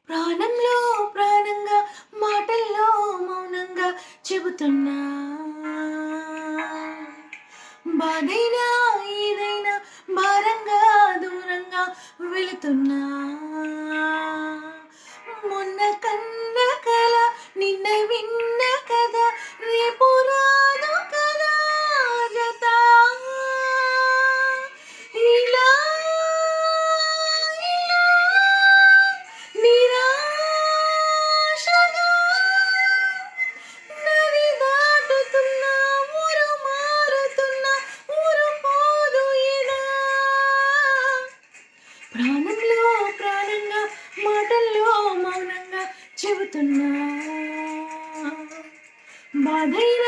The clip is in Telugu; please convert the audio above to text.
ప్రాణంలో ప్రాణంగా మాటల్లో మౌనంగా చెబుతున్నా బాధైనా ఏదైనా భారంగా దూరంగా వెళుతున్నా మొన్న కన్న కల నిన్న విన్న కదా రేపు రాదు కదా జత ఇలా ఇలా నిరాశగా నది దాటుతున్నా ఊరు మారుతున్నా ఊరు పోదు ఇలా ప్రాణంలో ప్రాణంగా మాటల్లో మౌనంగా చెబుతున్నా బాధైనా